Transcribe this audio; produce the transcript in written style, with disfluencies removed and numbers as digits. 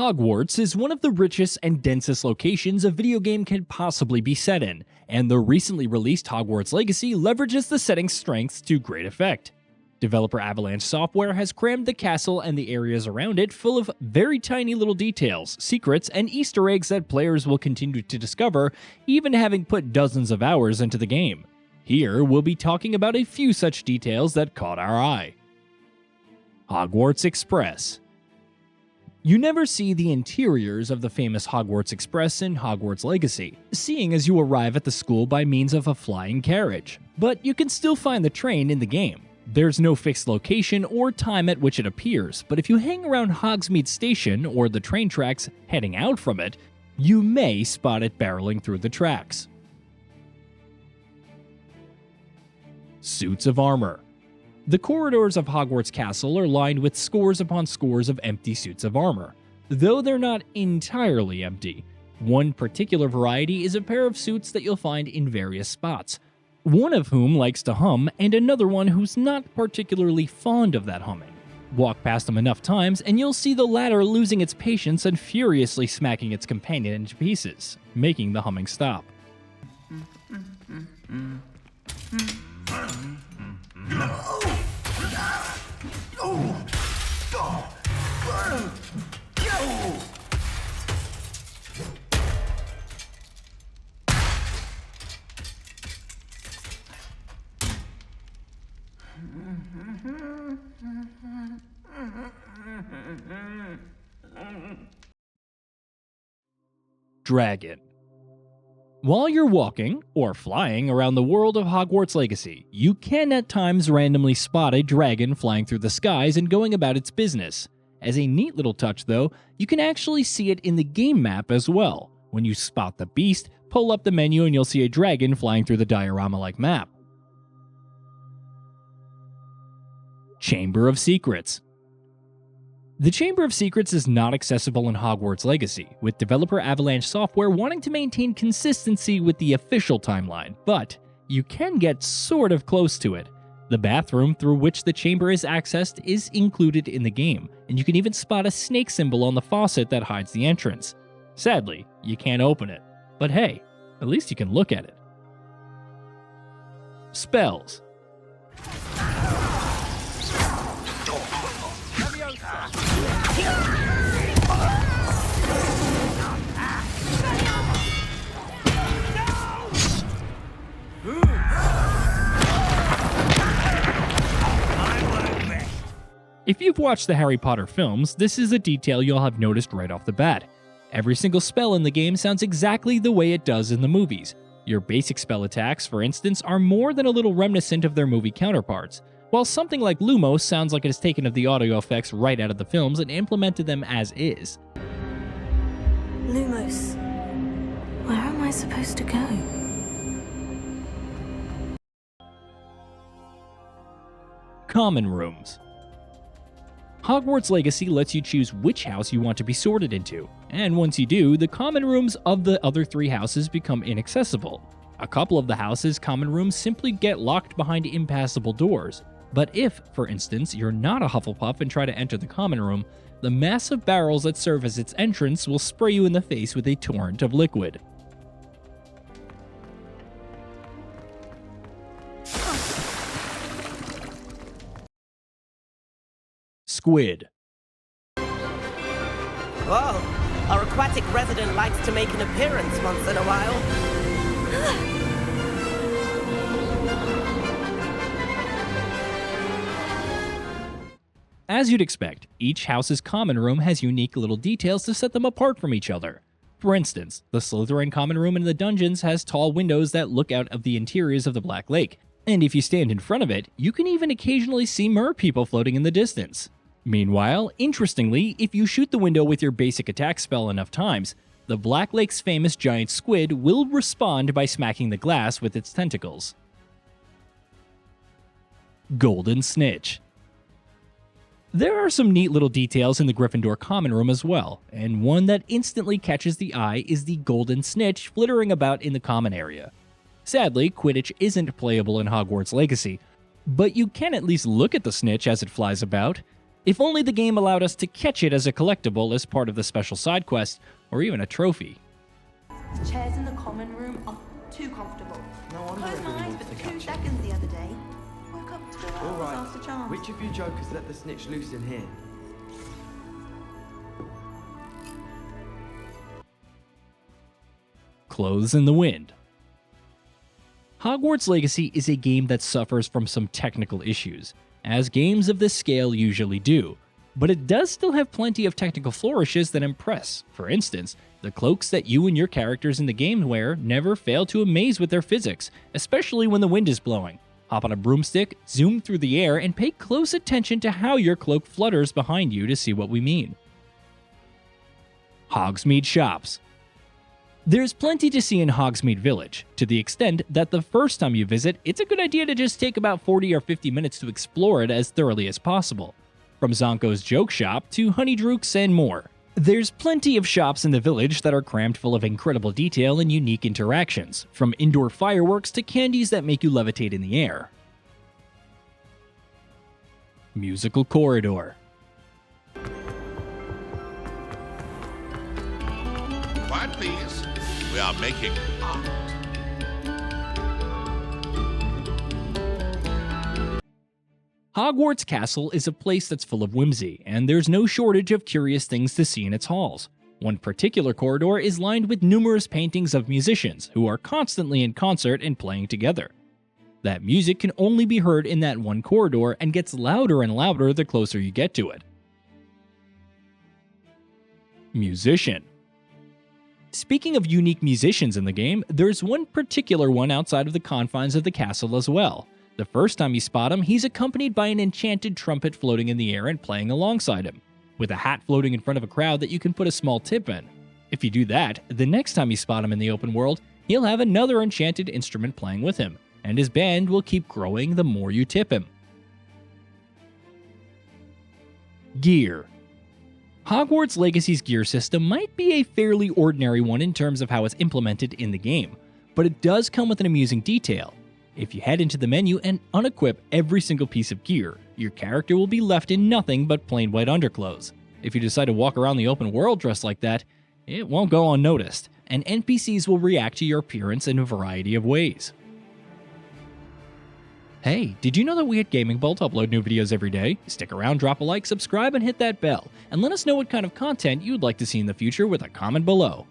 Hogwarts is one of the richest and densest locations a video game can possibly be set in, and the recently released Hogwarts Legacy leverages the setting's strengths to great effect. Developer Avalanche Software has crammed the castle and the areas around it full of very tiny little details, secrets, and Easter eggs that players will continue to discover, even having put dozens of hours into the game. Here, we'll be talking about a few such details that caught our eye. Hogwarts Express. You never see the interiors of the famous Hogwarts Express in Hogwarts Legacy, seeing as you arrive at the school by means of a flying carriage, but you can still find the train in the game. There's no fixed location or time at which it appears, but if you hang around Hogsmeade Station or the train tracks heading out from it, you may spot it barreling through the tracks. Suits of armor. The corridors of Hogwarts Castle are lined with scores upon scores of empty suits of armor, though they're not entirely empty. One particular variety is a pair of suits that you'll find in various spots, one of whom likes to hum and another one who's not particularly fond of that humming. Walk past them enough times and you'll see the latter losing its patience and furiously smacking its companion into pieces, making the humming stop. Dragon. While you're walking, or flying, around the world of Hogwarts Legacy, you can at times randomly spot a dragon flying through the skies and going about its business. As a neat little touch though, you can actually see it in the game map as well. When you spot the beast, pull up the menu and you'll see a dragon flying through the diorama-like map. Chamber of Secrets. The Chamber of Secrets is not accessible in Hogwarts Legacy, with developer Avalanche Software wanting to maintain consistency with the official timeline, but you can get sort of close to it. The bathroom through which the chamber is accessed is included in the game, and you can even spot a snake symbol on the faucet that hides the entrance. Sadly, you can't open it, but hey, at least you can look at it. Spells. If you've watched the Harry Potter films, this is a detail you'll have noticed right off the bat. Every single spell in the game sounds exactly the way it does in the movies. Your basic spell attacks, for instance, are more than a little reminiscent of their movie counterparts, while something like Lumos sounds like it has taken the audio effects right out of the films and implemented them as is. Lumos, where am I supposed to go? Common rooms. Hogwarts Legacy lets you choose which house you want to be sorted into, and once you do, the common rooms of the other three houses become inaccessible. A couple of the houses' common rooms simply get locked behind impassable doors, but if, for instance, you're not a Hufflepuff and try to enter the common room, the massive barrels that serve as its entrance will spray you in the face with a torrent of liquid. SQUID. Whoa, our aquatic resident likes to make an appearance once in a while. As you'd expect, each house's common room has unique little details to set them apart from each other. For instance, the Slytherin common room in the dungeons has tall windows that look out of the interiors of the Black Lake, and if you stand in front of it, you can even occasionally see merpeople floating in the distance. Meanwhile, interestingly, if you shoot the window with your basic attack spell enough times, the Black Lake's famous giant squid will respond by smacking the glass with its tentacles. Golden Snitch. There are some neat little details in the Gryffindor common room as well, and one that instantly catches the eye is the golden snitch flittering about in the common area. Sadly, Quidditch isn't playable in Hogwarts Legacy, but you can at least look at the snitch as it flies about. If only the game allowed us to catch it as a collectible as part of the special side quest, or even a trophy. The chairs in the common room are too comfortable. No wonder Closed everyone my eyes wants for to 2 catch it. seconds the other day. Woke up 2 hours Alright, after charms. which of you jokers let the snitch loose in here? Clothes in the wind. Hogwarts Legacy is a game that suffers from some technical issues, as games of this scale usually do, but it does still have plenty of technical flourishes that impress. For instance, the cloaks that you and your characters in the game wear never fail to amaze with their physics, especially when the wind is blowing. Hop on a broomstick, zoom through the air, and pay close attention to how your cloak flutters behind you to see what we mean. Hogsmeade shops. There's plenty to see in Hogsmeade Village, to the extent that the first time you visit, it's a good idea to just take about 40 or 50 minutes to explore it as thoroughly as possible. From Zonko's joke shop to Honeydrook's and more. There's plenty of shops in the village that are crammed full of incredible detail and unique interactions, from indoor fireworks to candies that make you levitate in the air. Musical corridor. Quiet, please. We are making art. Hogwarts Castle is a place that's full of whimsy, and there's no shortage of curious things to see in its halls. One particular corridor is lined with numerous paintings of musicians who are constantly in concert and playing together. That music can only be heard in that one corridor and gets louder and louder the closer you get to it. Musician. Speaking of unique musicians in the game, there's one particular one outside of the confines of the castle as well. The first time you spot him, he's accompanied by an enchanted trumpet floating in the air and playing alongside him, with a hat floating in front of a crowd that you can put a small tip in. If you do that, the next time you spot him in the open world, he'll have another enchanted instrument playing with him, and his band will keep growing the more you tip him. Gear. Hogwarts Legacy's gear system might be a fairly ordinary one in terms of how it's implemented in the game, but it does come with an amusing detail. If you head into the menu and unequip every single piece of gear, your character will be left in nothing but plain white underclothes. If you decide to walk around the open world dressed like that, it won't go unnoticed, and NPCs will react to your appearance in a variety of ways. Hey, did you know that we at Gaming Bolt upload new videos every day? Stick around, drop a like, subscribe, and hit that bell, and let us know what kind of content you'd like to see in the future with a comment below.